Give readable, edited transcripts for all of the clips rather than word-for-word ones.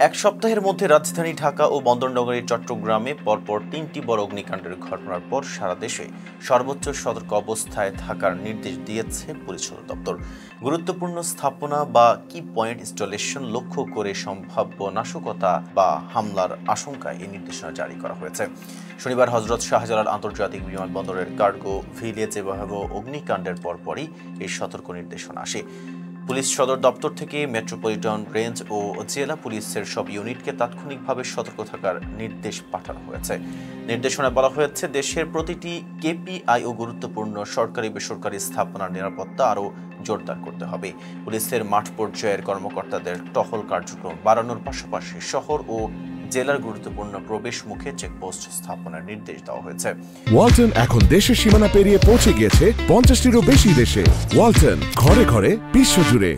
এক সপ্তাহের মধ্যে রাজধানী ঢাকা ও বন্দরনগরী চট্টগ্রামে পরপর ৩টি বড় অগ্নিকাণ্ডের ঘটনার পর সারা দেশে সর্বোচ্চ সতর্ক অবস্থায় থাকার নির্দেশ দিয়েছে পুলিশ সদর দপ্তর। গুরুত্বপূর্ণ স্থাপনা বা কি পয়েন্ট ইনস্টলেশন লক্ষ্য করে সম্ভাব্য নাশকতা বা হামলার আশঙ্কায় এই নির্দেশনা জারি করা হয়েছে। শনিবার হযরত শাহজালাল আন্তর্জাতিক বিমানবন্দরের কার্গো ভিলেজে ভয়াবহ অগ্নিকাণ্ডের পরপরই এই সতর্ক নির্দেশনা আসে। পুলিশ সদর দপ্তর থেকে মেট্রোপলিটন রেঞ্জ ও জেলা পুলিশের সব ইউনিটকে তাৎক্ষণিকভাবে সতর্ক থাকার নির্দেশ পাঠানো হয়েছে। নির্দেশনায় বলা হয়েছে, দেশের প্রতিটি কেপিআই ও গুরুত্বপূর্ণ সরকারি বেসরকারি স্থাপনার নিরাপত্তা আরও জোরদার করতে হবে। পুলিশের মাঠ পর্যায়ের কর্মকর্তাদের টহল কার্যক্রম বাড়ানোর পাশাপাশি শহর ও জেলার গুরুত্বপূর্ণ প্রবেশ মুখে চেকপোস্ট স্থাপনের নির্দেশ দেওয়া হয়েছে। ওয়ালটন এখন দেশের সীমানা পেরিয়ে পৌঁছে গিয়েছে 50টিরও বেশি দেশে। ওয়ালটন, ঘরে ঘরে বিশ্বজুড়ে।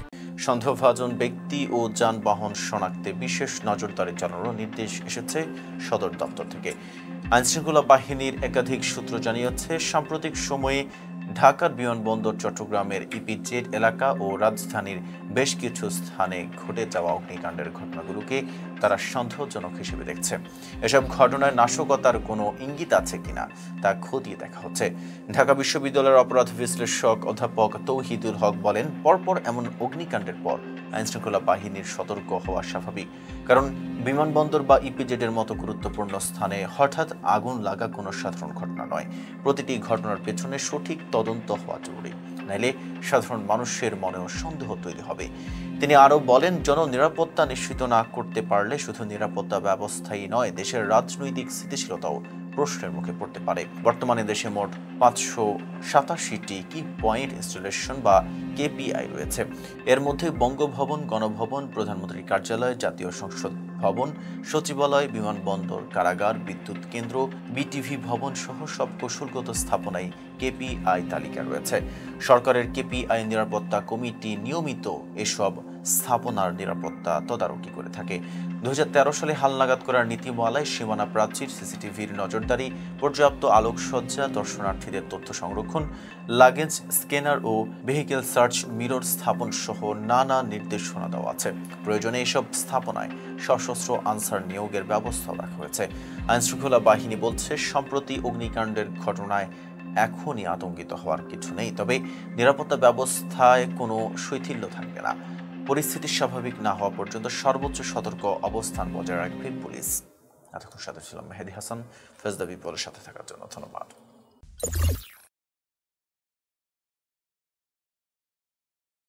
সন্দেহভাজন ব্যক্তি ও যানবাহন শনাক্তে বিশেষ নজরদারি চালানোর নির্দেশ এসেছে সদর দপ্তর থেকে। আইনশৃঙ্খলা বাহিনীর একাধিক সূত্র জানিয়েছে, সাম্প্রতিক সময়ে ঢাকার বিমানবন্দর, চট্টগ্রামের ইপিজেড এলাকা ও রাজধানীর বেশ কিছু স্থানে ঘটে যাওয়া অগ্নিকাণ্ডের ঘটনাগুলোকে তারা সন্দেহজনক হিসেবে দেখছে। এসব ঘটনায় নাশকতার কোনো ইঙ্গিত আছে কিনা তা খতিয়ে দেখা হচ্ছে। ঢাকা বিশ্ববিদ্যালয়ের অপরাধ বিশ্লেষক অধ্যাপক তৌহিদুল হক বলেন, পরপর এমন অগ্নিকাণ্ডের পর আইনশৃঙ্খলা বাহিনীর সতর্ক হওয়া স্বাভাবিক, কারণ বিমানবন্দর বা ইপিজেডের মতো গুরুত্বপূর্ণ স্থানে হঠাৎ আগুন লাগা কোনো সাধারণ ঘটনা নয়। প্রতিটি ঘটনার পেছনে সঠিক তদন্ত হওয়া জরুরি, নাইলে সাধারণ মানুষের মনেও সন্দেহ তৈরি হবে। তিনি আরও বলেন, জননিরাপত্তা নিশ্চিত না করতে পারলে শুধু নিরাপত্তা ব্যবস্থাই নয়, দেশের রাজনৈতিক স্থিতিশীলতাও প্রশ্নের মুখে পড়তে পারে। বর্তমানে দেশে মোট 587টি কি পয়েন্ট ইনস্টলেশন বা কেপিআই রয়েছে। এর মধ্যে বঙ্গভবন, গণভবন, প্রধানমন্ত্রীর কার্যালয়, জাতীয় সংসদ ভবন, সচিবালয়, বিমানবন্দর, কারাগার, বিদ্যুৎ কেন্দ্র, বিটিভি ভবন সহ সব কৌশলগত স্থাপনায় কেপিআই তালিকা রয়েছে। সরকারের কেপিআই নিরাপত্তা কমিটি নিয়মিত এসব স্থাপনার নিরাপত্তা তদারকি করে থাকে। 2013 সালে হালনাগাদ করার নীতিমালায় সীমানা প্রাচীর, সিসিটিভির নজরদারি, পর্যাপ্ত আলোকসজ্জা, দর্শনার্থীদের তথ্য সংরক্ষণ, লাগেজ স্ক্যানার ও ভেহিকেল সার্চ মিরর স্থাপন সহ নানা নির্দেশনা দেওয়া আছে। প্রয়োজনে এসব স্থাপনায় সশস্ত্র আনসার নিয়োগের ব্যবস্থাও রাখা হয়েছে। আইনশৃঙ্খলা বাহিনী বলছে, সম্প্রতি অগ্নিকাণ্ডের ঘটনায় এখনই আতঙ্কিত হওয়ার কিছু নেই, তবে নিরাপত্তা ব্যবস্থায় কোনো শৈথিল্য থাকবে না। পরিস্থিতি স্বাভাবিক না হওয়া পর্যন্ত সর্বোচ্চ সতর্ক অবস্থান বজায় রাখবে পুলিশ। এতক্ষণ সাথে ছিলাম মেহেদী হাসান। ফেজ দ্য পিপলের সাথে থাকার জন্য ধন্যবাদ।